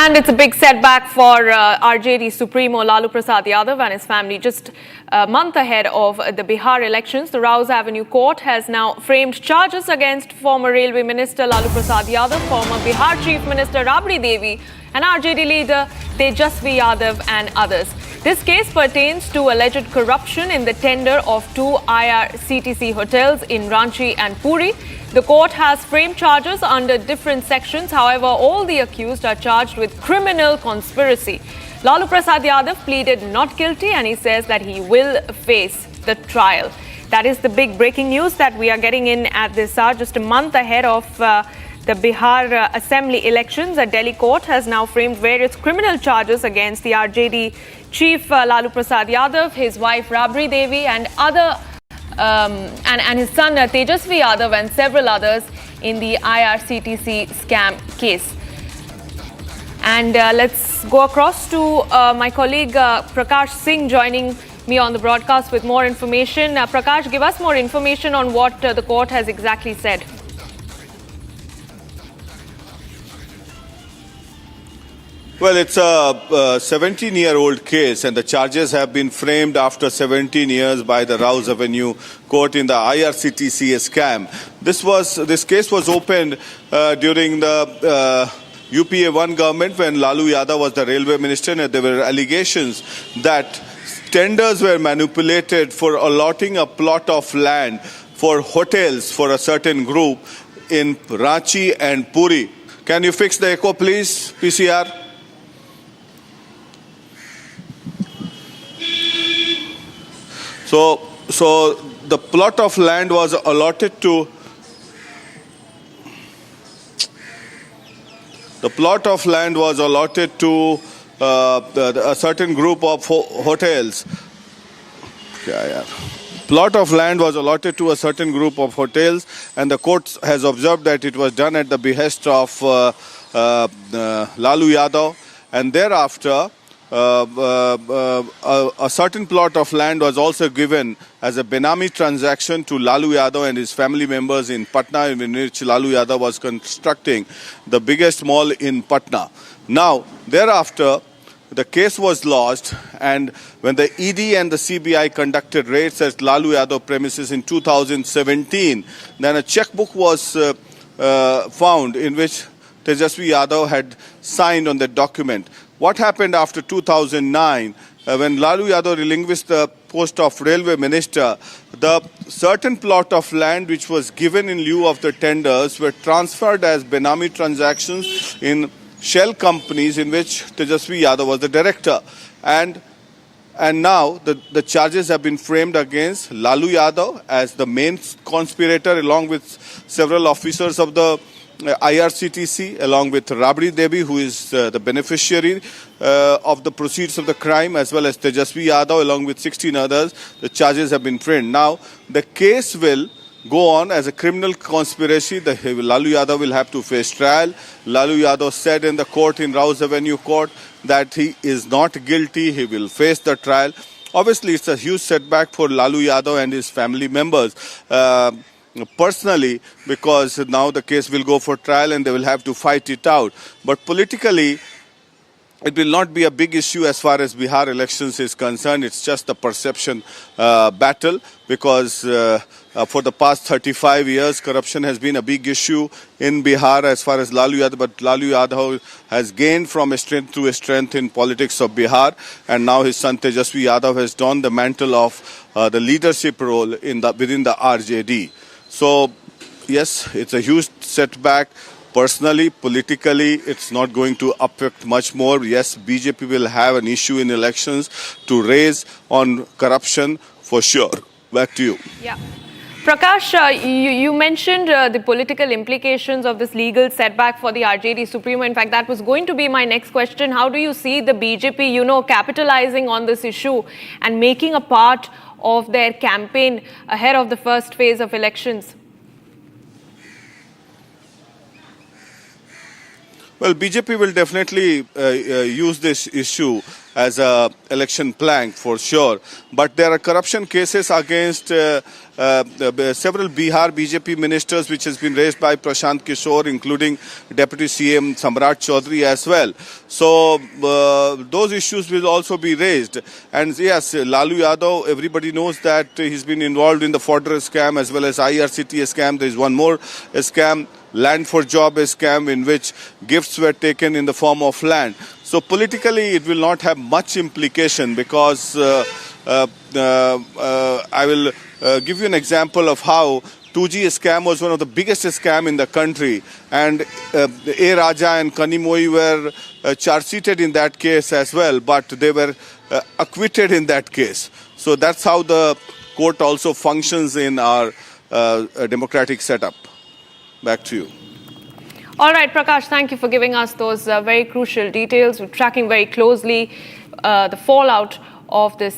And it's a big setback for RJD supremo Lalu Prasad Yadav and his family. Just a month ahead of the Bihar elections, the Rouse Avenue Court has now framed charges against former Railway Minister Lalu Prasad Yadav, former Bihar Chief Minister Rabri Devi, and RJD leader Tejashwi Yadav and others. This case pertains to alleged corruption in the tender of two IRCTC hotels in Ranchi and Puri. The court has framed charges under different sections. However, all the accused are charged with criminal conspiracy. Lalu Prasad Yadav pleaded not guilty and he says that he will face the trial. That is the big breaking news that we are getting in at this hour, just a month ahead of the Bihar Assembly elections. A Delhi court has now framed various criminal charges against the RJD chief Lalu Prasad Yadav, his wife Rabri Devi, and his son Tejashwi Yadav and several others in the IRCTC scam case. And let's go across to my colleague Prakash Singh joining me on the broadcast with more information. Prakash, give us more information on what the court has exactly said. Well, it's a 17-year-old case, and the charges have been framed after 17 years by the Rouse Avenue Court in the IRCTC scam. This case was opened during the UPA 1 government when Lalu Yadav was the railway minister, and there were allegations that tenders were manipulated for allotting a plot of land for hotels for a certain group in Ranchi and Puri. Can you fix the echo, please, PCR? So the plot of land was allotted to a certain group of hotels. Plot of land was allotted to a certain group of hotels, and the court has observed that it was done at the behest of Lalu Yadav, and thereafter a certain plot of land was also given as a benami transaction to Lalu Yadav and his family members in Patna, in which Lalu Yadav was constructing the biggest mall in Patna. Now, thereafter, the case was lodged, and when the ED and the CBI conducted raids at Lalu Yadav premises in 2017, then a checkbook was found in which Tejashwi Yadav had signed on the document. What happened after 2009, when Lalu Yadav relinquished the post of railway minister, the certain plot of land which was given in lieu of the tenders were transferred as benami transactions in shell companies in which Tejashwi Yadav was the director. And now the charges have been framed against Lalu Yadav as the main conspirator, along with several officers of the IRCTC, along with Rabri Devi, who is the beneficiary of the proceeds of the crime, as well as Tejashwi Yadav, along with 16 others. The charges have been framed. Now, the case will go on as a criminal conspiracy. Lalu Yadav will have to face trial. Lalu Yadav said in the court, in Rouse Avenue Court, that he is not guilty. He will face the trial. Obviously, it's a huge setback for Lalu Yadav and his family members. Personally, because now the case will go for trial and they will have to fight it out. But politically, it will not be a big issue as far as Bihar elections is concerned. It's just a perception battle, because for the past 35 years, corruption has been a big issue in Bihar as far as Lalu Yadav. But Lalu Yadav has gained from strength to strength in politics of Bihar, and now his son Tejashwi Yadav has donned the mantle of the leadership role within the RJD. So, yes, it's a huge setback. Personally, politically, it's not going to affect much more. Yes, BJP will have an issue in elections to raise on corruption for sure. Back to you. Yeah. Prakash, you mentioned the political implications of this legal setback for the RJD Supremo. In fact, that was going to be my next question. How do you see the BJP, capitalizing on this issue and making a part of their campaign ahead of the first phase of elections? Well, BJP will definitely use this issue as a election plank for sure. But there are corruption cases against several Bihar BJP ministers, which has been raised by Prashant Kishore, including Deputy CM Samrat Chaudhary as well. So those issues will also be raised. And yes, Lalu Yadav, everybody knows that he's been involved in the fodder scam as well as IRCTC scam. There is one more scam, land for job scam, in which gifts were taken in the form of land. So politically it will not have much implication, because I will give you an example of how 2G scam was one of the biggest scam in the country, and A. Raja and Kanimoi were charge-sheeted in that case as well, but they were acquitted in that case. So that's how the court also functions in our democratic setup. Back to you. All right, Prakash, thank you for giving us those very crucial details. We're tracking very closely the fallout of this